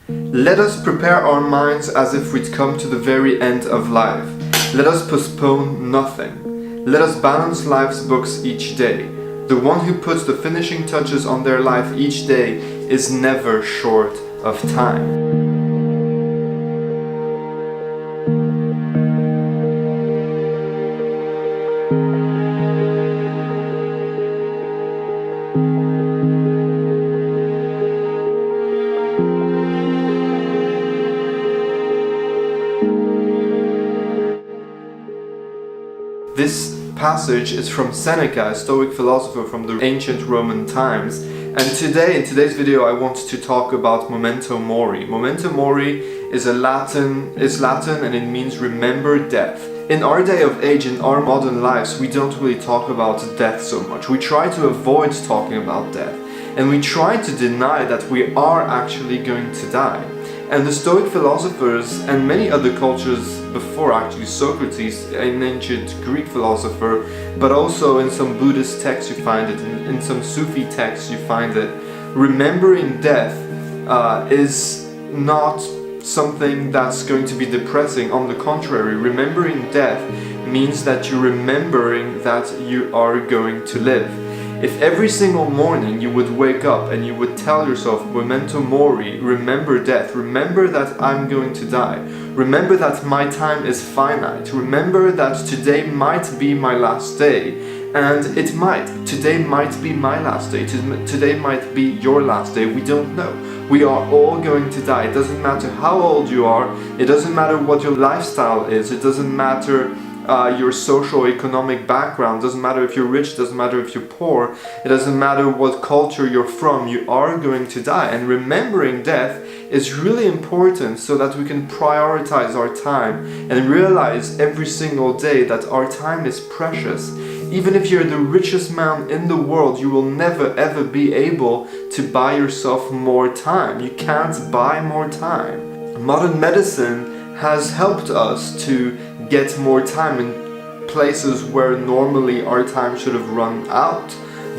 Let us prepare our minds as if we'd come to the very end of life. Let us postpone nothing. Let us balance life's books each day. The one who puts the finishing touches on their life each day is never short of time. This passage is from Seneca, a stoic philosopher from the ancient Roman times, and in today's video I want to talk about Memento Mori. Memento Mori is Latin and it means remember death. In our day of age, in our modern lives, we don't really talk about death so much. We try to avoid talking about death, and we try to deny that we are actually going to die. And the Stoic philosophers and many other cultures before, actually Socrates, an ancient Greek philosopher, but also in some Buddhist texts you find it, in some Sufi texts you find it, remembering death is not something that's going to be depressing. On the contrary, remembering death means that you're remembering that you are going to live. If every single morning you would wake up and you would tell yourself, Memento Mori, remember death, remember that I'm going to die, remember that my time is finite, remember that today might be my last day, and it might, today might be my last day, today might be your last day, we don't know. We are all going to die. It doesn't matter how old you are, it doesn't matter what your lifestyle is, it doesn't matter your socio-economic background, doesn't matter if you're rich, doesn't matter if you're poor, it doesn't matter what culture you're from, you are going to die. And remembering death is really important so that we can prioritize our time and realize every single day that our time is precious. Even if you're the richest man in the world, you will never ever be able to buy yourself more time. You can't buy more time. Modern medicine has helped us to get more time in places where normally our time should have run out,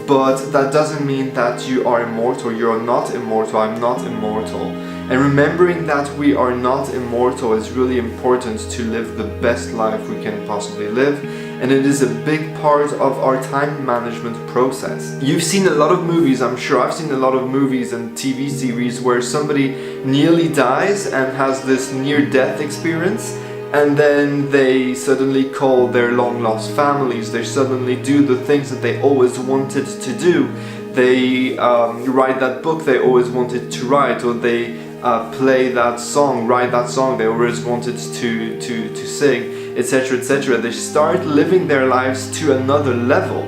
but that doesn't mean that you are immortal. You're not immortal. I'm not immortal. And remembering that we are not immortal is really important to live the best life we can possibly live, and it is a big part of our time management process. You've seen a lot of movies, I'm sure I've seen a lot of movies and TV series where somebody nearly dies and has this near-death experience, and then they suddenly call their long-lost families, they suddenly do the things that they always wanted to do. They write that book they always wanted to write, or they play that song, write that song they always wanted to sing, etc., etc. They start living their lives to another level.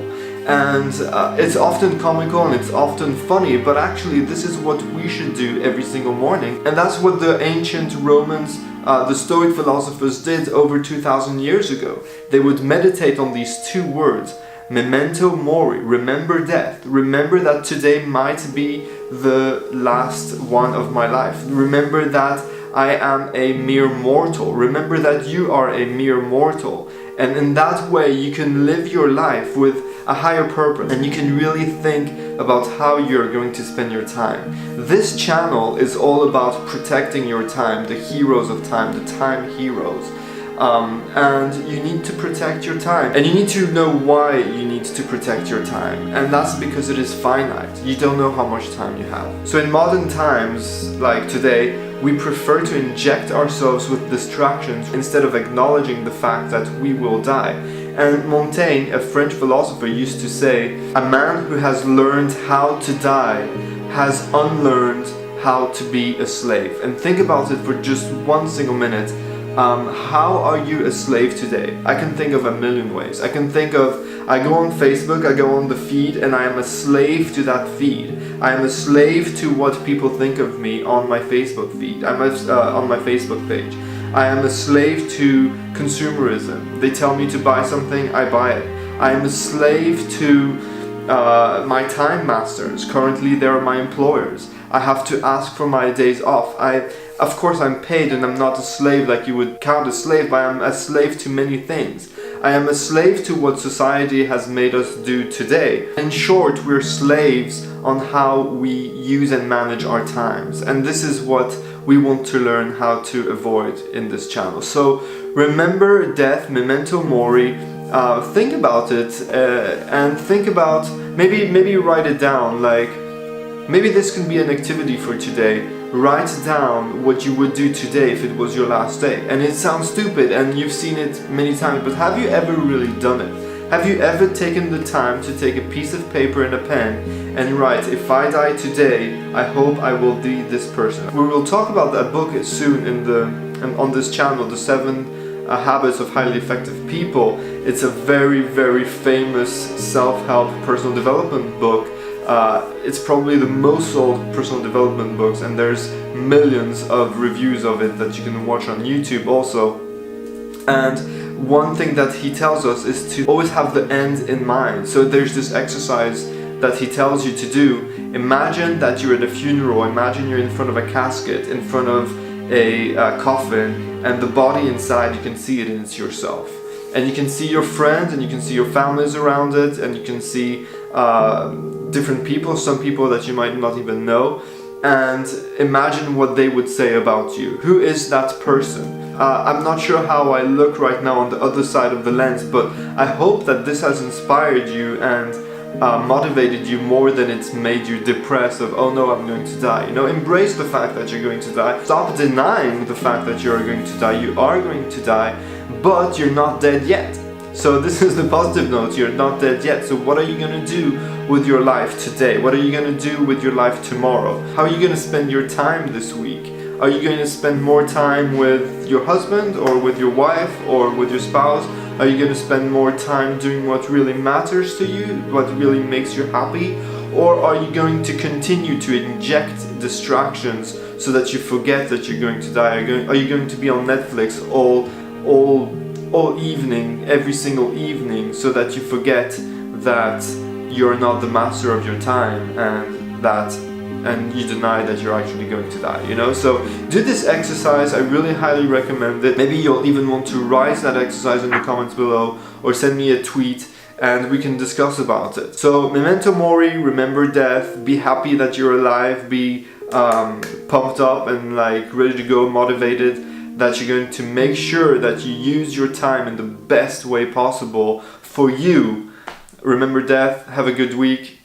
And it's often comical and it's often funny, but actually this is what we should do every single morning. And that's what the ancient Romans, the Stoic philosophers did over 2,000 years ago. They would meditate on these two words, Memento Mori, remember death. Remember that today might be the last one of my life. Remember that I am a mere mortal. Remember that you are a mere mortal. And in that way you can live your life with a higher purpose, and you can really think about how you're going to spend your time. This channel is all about protecting your time, the heroes of time, the time heroes. And you need to protect your time, and you need to know why you need to protect your time, and that's because it is finite. You don't know how much time you have. So in modern times like today, we prefer to inject ourselves with distractions instead of acknowledging the fact that we will die. And Montaigne, a French philosopher, used to say, a man who has learned how to die has unlearned how to be a slave. And think about it for just one single minute. How are you a slave today? I can think of a million ways. I go on Facebook, I go on the feed, and I am a slave to that feed. I am a slave to what people think of me on my Facebook feed. On my Facebook page. I am a slave to consumerism. They tell me to buy something, I buy it. I am a slave to my time masters. Currently, they are my employers. I have to ask for my days off. Of course, I'm paid and I'm not a slave like you would count a slave, but I'm a slave to many things. I am a slave to what society has made us do today. In short, we're slaves on how we use and manage our times. And this is what we want to learn how to avoid in this channel. So remember death, memento mori. Think about it, and think about, maybe write it down. Like, maybe this can be an activity for today. Write down what you would do today if it was your last day. And it sounds stupid and you've seen it many times, but have you ever really done it? Have you ever taken the time to take a piece of paper and a pen and write, if I die today, I hope I will be this person? We will talk about that book soon on this channel, the 7 Habits of Highly Effective People. It's a very, very famous self-help personal development book. It's probably the most sold personal development books, and there's millions of reviews of it that you can watch on YouTube also. And one thing that he tells us is to always have the end in mind. So there's this exercise that he tells you to do. Imagine that you're at a funeral, imagine you're in front of a casket, in front of a coffin, and the body inside, you can see it, and it's yourself. And you can see your friends, and you can see your families around it, and you can see different people, some people that you might not even know, and imagine what they would say about you. Who is that person? I'm not sure how I look right now on the other side of the lens, but I hope that this has inspired you and motivated you more than it's made you depressed of, oh no, I'm going to die. You know, embrace the fact that you're going to die. Stop denying the fact that you're going to die. You are going to die, but you're not dead yet. So this is the positive note, you're not dead yet. So what are you going to do with your life today? What are you going to do with your life tomorrow? How are you going to spend your time this week? Are you going to spend more time with your husband or with your wife or with your spouse? Are you going to spend more time doing what really matters to you, what really makes you happy? Or are you going to continue to inject distractions so that you forget that you're going to die? Are you going to be on Netflix all evening, every single evening, so that you forget that you're not the master of your time and you deny that you're actually going to die, you know? So do this exercise, I really highly recommend it. Maybe you'll even want to write that exercise in the comments below or send me a tweet and we can discuss about it. So memento mori, remember death, be happy that you're alive, be pumped up and like ready to go, motivated, that you're going to make sure that you use your time in the best way possible for you. Remember death, have a good week.